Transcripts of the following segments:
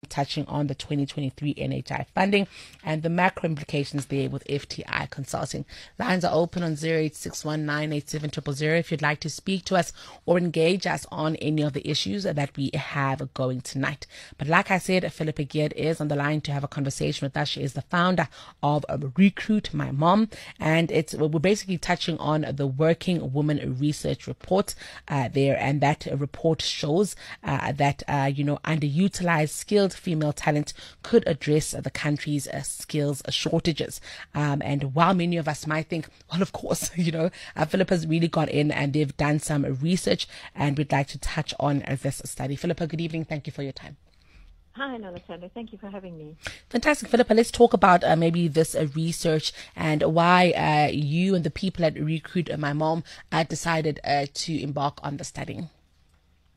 touching on the 2023 NHI funding and the macro implications there with FTI Consulting. Lines are open on 0861987000 if you'd like to speak to us or engage us on any of the issues that we have going tonight. But like I said, Phillipa Geard is on the line to have a conversation with us. She is the founder of RecruitMyMom, and we're basically touching on the Working Woman Research Report there, and that report shows that underutilized skilled female talent could address the country's skills shortages. And while many of us might think, well, of course, Philippa's really got in and they've done some research, and we'd like to touch on this study. Phillipa, good evening. Thank you for your time. Hi, Alessandra. Thank you for having me. Fantastic. Phillipa, let's talk about maybe this research and why you and the people at RecruitMyMom decided to embark on the study.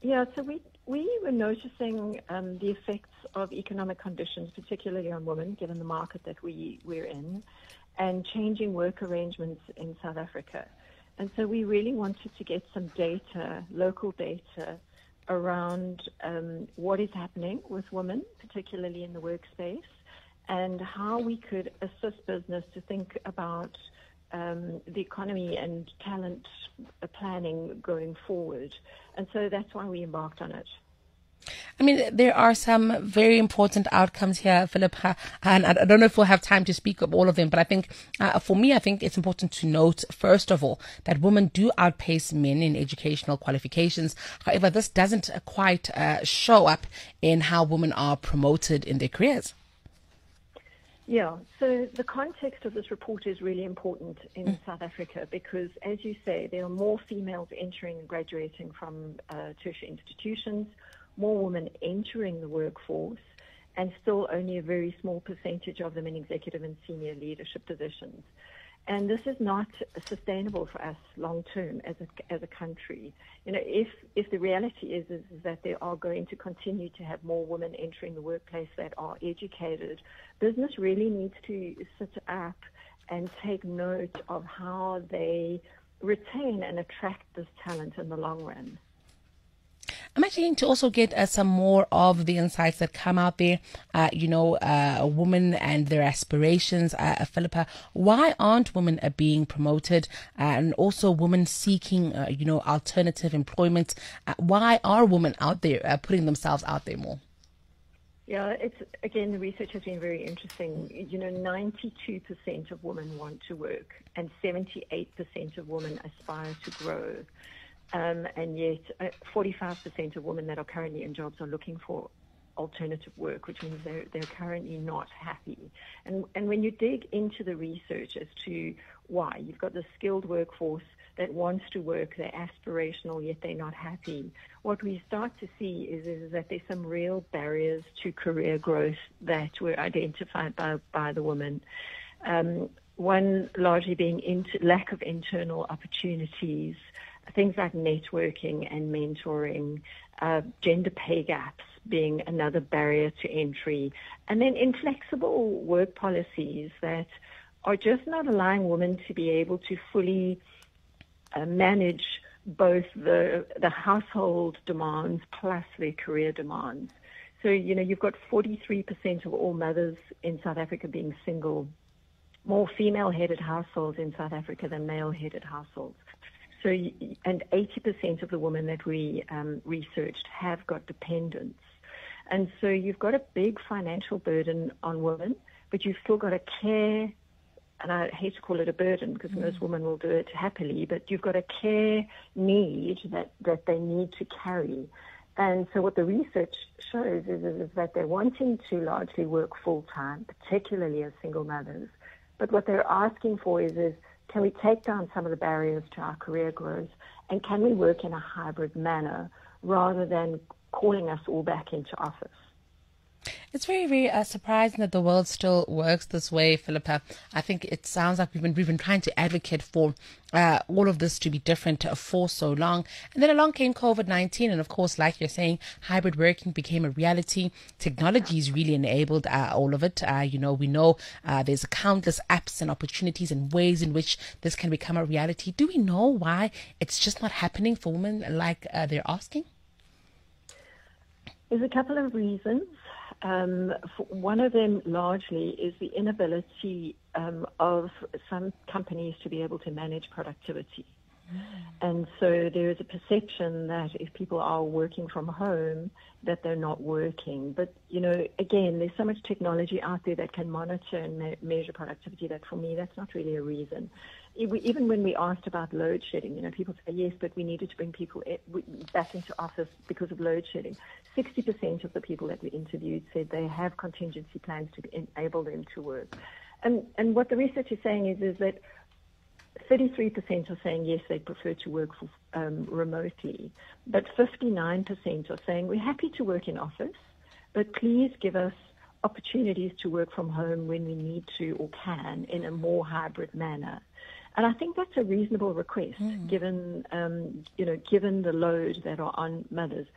Yeah, so we were noticing the effects of economic conditions, particularly on women, given the market that we're in, and changing work arrangements in South Africa. And so we really wanted to get some data, local data, around what is happening with women, particularly in the workspace, and how we could assist business to think about the economy and talent planning going forward. And so that's why we embarked on it. I mean, there are some very important outcomes here, Phillipa, and I don't know if we'll have time to speak of all of them, but I think, for me, I think it's important to note, first of all, that women do outpace men in educational qualifications. However, this doesn't quite show up in how women are promoted in their careers. Yeah, so the context of this report is really important in South Africa because, as you say, there are more females entering and graduating from tertiary institutions, more women entering the workforce, and still only a very small percentage of them in executive and senior leadership positions. And this is not sustainable for us long term as a country. If the reality is that there are going to continue to have more women entering the workplace that are educated, business really needs to sit up and take note of how they retain and attract this talent in the long run. I'm actually going to also get some more of the insights that come out there, women and their aspirations. Phillipa, why aren't women being promoted, and also women seeking, alternative employment? Why are women out there putting themselves out there more? Yeah, the research has been very interesting. 92% of women want to work, and 78% of women aspire to grow. And yet 45% of women that are currently in jobs are looking for alternative work, which means they're currently not happy. And when you dig into the research as to why, you've got the skilled workforce that wants to work, they're aspirational, yet they're not happy. What we start to see is that there's some real barriers to career growth that were identified by the women. One largely being lack of internal opportunities, things like networking and mentoring, gender pay gaps being another barrier to entry, and then inflexible work policies that are just not allowing women to be able to fully manage both the household demands plus their career demands. So, you've got 43% of all mothers in South Africa being single, more female-headed households in South Africa than male-headed households. So, and 80% of the women that we researched have got dependents. And so you've got a big financial burden on women, but you've still got a care, and I hate to call it a burden because most women will do it happily, but you've got a care need that they need to carry. And so what the research shows is that they're wanting to largely work full-time, particularly as single mothers. But what they're asking for is can we take down some of the barriers to our career growth, and can we work in a hybrid manner rather than calling us all back into office? It's very, very surprising that the world still works this way, Phillipa. I think it sounds like we've been trying to advocate for all of this to be different for so long. And then along came COVID-19. And of course, like you're saying, hybrid working became a reality. Technology's really enabled all of it. We know there's countless apps and opportunities and ways in which this can become a reality. Do we know why it's just not happening for women like they're asking? There's a couple of reasons. One of them largely is the inability of some companies to be able to manage productivity. And so there is a perception that if people are working from home, that they're not working. But, again, there's so much technology out there that can monitor and measure productivity that, for me, that's not really a reason. Even when we asked about load shedding, people say, yes, but we needed to bring people back into office because of load shedding. 60% of the people that we interviewed said they have contingency plans to enable them to work. And what the research is saying is that 33% are saying, yes, they prefer to work remotely, but 59% are saying, we're happy to work in office, but please give us opportunities to work from home when we need to or can in a more hybrid manner. And I think that's a reasonable request, given the load that are on mothers.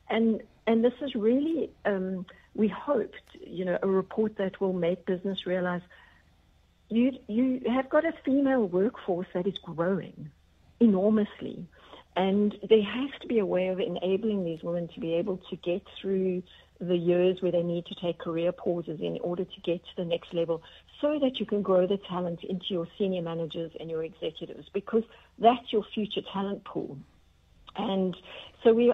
And this is really, we hoped, a report that will make business realize you have got a female workforce that is growing enormously, and there has to be a way of enabling these women to be able to get through the years where they need to take career pauses in order to get to the next level, so that you can grow the talent into your senior managers and your executives, because that's your future talent pool. And so the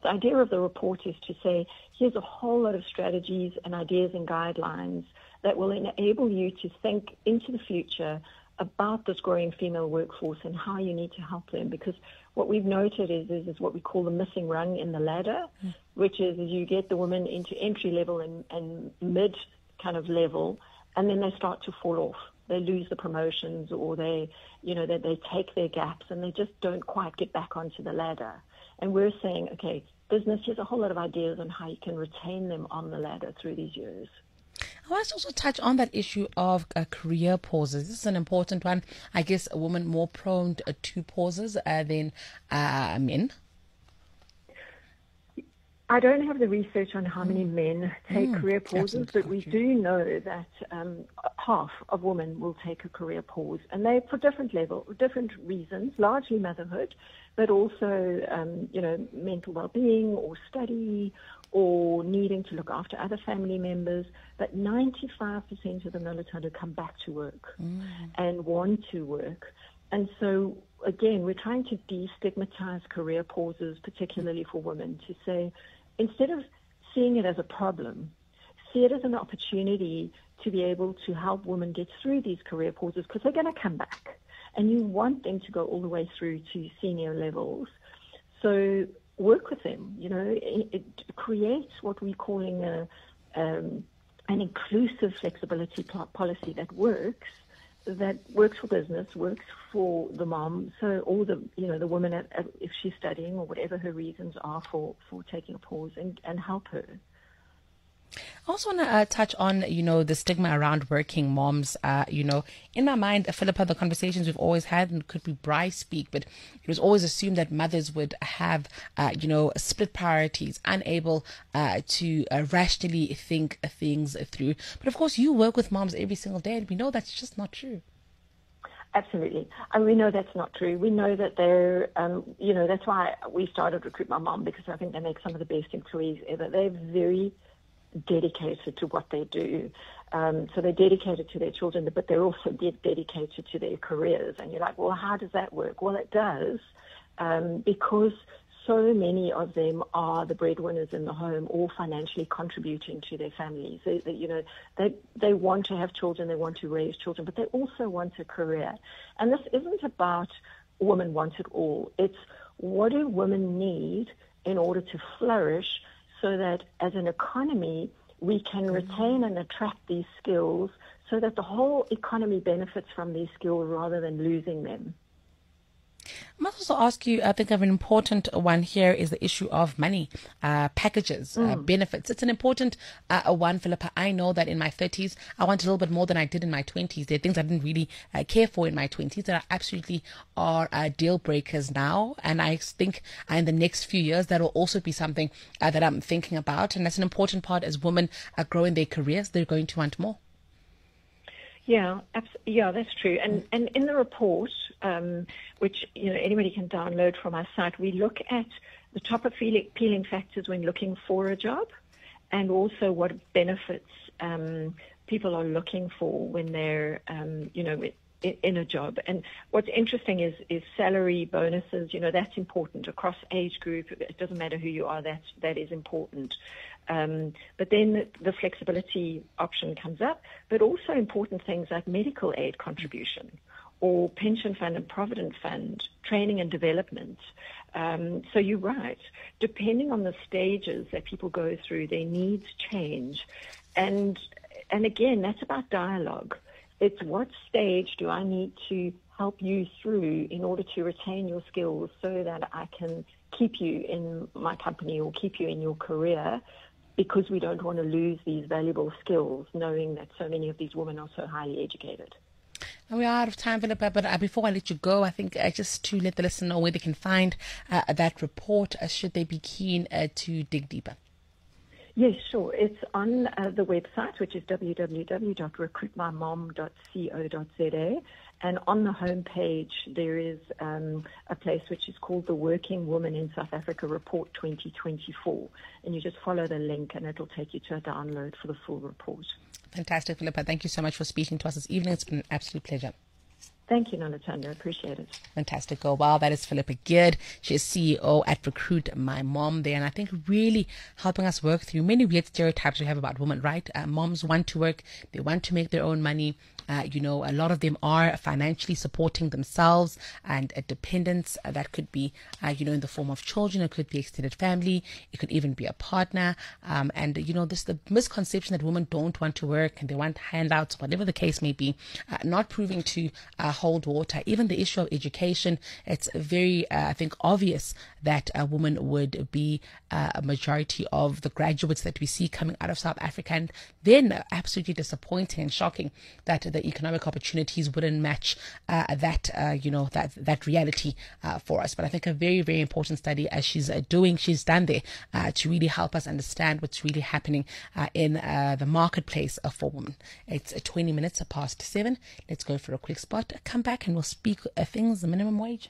idea of the report is to say, here's a whole lot of strategies and ideas and guidelines that will enable you to think into the future about this growing female workforce and how you need to help them. Because what we've noted is what we call the missing rung in the ladder, which is you get the women into entry level and mid kind of level, and then they start to fall off. They lose the promotions, or they take their gaps, and they just don't quite get back onto the ladder. And we're saying, okay, business, here's a whole lot of ideas on how you can retain them on the ladder through these years. I want to also touch on that issue of career pauses. This is an important one. I guess a woman more prone to pauses than men. I don't have the research on how many men take career pauses, but we do know that half of women will take a career pause, and they for different reasons, largely motherhood, but also mental well-being or study or needing to look after other family members. But 95% of them, Nolitando, come back to work and want to work. And so, again, we're trying to destigmatize career pauses, particularly for women, to say, instead of seeing it as a problem, see it as an opportunity to be able to help women get through these career pauses, because they're going to come back. And you want them to go all the way through to senior levels. So work with them, it creates what we're calling an inclusive flexibility policy that works for business, works for the mom, so all the woman if she's studying or whatever her reasons are for taking a pause, and help her. I also want to touch on, the stigma around working moms. In my mind, Phillipa, the conversations we've always had, and could be Bryce speak, but it was always assumed that mothers would have, split priorities, unable to rationally think things through. But of course, you work with moms every single day, and we know that's just not true. Absolutely. And we know that's not true. We know that they're, that's why we started RecruitMyMom, because I think they make some of the best employees ever. They're very dedicated to what they do. So they're dedicated to their children, but they're also dedicated to their careers. And you're like, well, how does that work? Well, it does, because so many of them are the breadwinners in the home, or financially contributing to their families. They want to have children, they want to raise children, but they also want a career. And this isn't about women want it all. It's what do women need in order to flourish, so that as an economy, we can retain and attract these skills, so that the whole economy benefits from these skills rather than losing them. I must also ask you, I think of an important one here is the issue of money, packages, benefits. It's an important one, Phillipa. I know that in my 30s, I want a little bit more than I did in my 20s. There are things I didn't really care for in my 20s that absolutely are deal breakers now. And I think in the next few years, that will also be something that I'm thinking about. And that's an important part. As women are growing their careers, they're going to want more. Yeah, that's true. And in the report, which anybody can download from our site, we look at the top appealing factors when looking for a job, and also what benefits people are looking for when they're, in a job. And what's interesting is salary, bonuses, that's important across age group. It doesn't matter who you are, that is important. But then the flexibility option comes up, but also important things like medical aid contribution or pension fund and provident fund, training and development. So you're right. Depending on the stages that people go through, their needs change. And again, that's about dialogue. It's what stage do I need to help you through in order to retain your skills so that I can keep you in my company or keep you in your career, because we don't want to lose these valuable skills, knowing that so many of these women are so highly educated. We are out of time, Phillipa, but before I let you go, I think just to let the listener know where they can find that report, should they be keen to dig deeper. Yes, sure. It's on the website, which is www.recruitmymom.co.za. And on the homepage, there is a place which is called the Working Woman in South Africa Report 2024. And you just follow the link and it'll take you to a download for the full report. Fantastic, Phillipa. Thank you so much for speaking to us this evening. It's been an absolute pleasure. Thank you, Nonatanda. I appreciate it. Fantastic. Oh, wow. That is Phillipa Geard. She is CEO at RecruitMyMom there. And I think really helping us work through many weird stereotypes we have about women, right? Moms want to work. They want to make their own money. A lot of them are financially supporting themselves and dependents. That could be, in the form of children. It could be extended family. It could even be a partner. This the misconception that women don't want to work and they want handouts, whatever the case may be, not proving to hold water. Even the issue of education, it's very, I think, obvious that a woman would be a majority of the graduates that we see coming out of South Africa. And then absolutely disappointing and shocking that the economic opportunities wouldn't match that reality for us. But I think a very, very important study as she's done there to really help us understand what's really happening in the marketplace for women. It's 20 minutes past 7. Let's go for a quick spot. Come back and we'll speak things the minimum wage.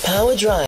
Power Drive.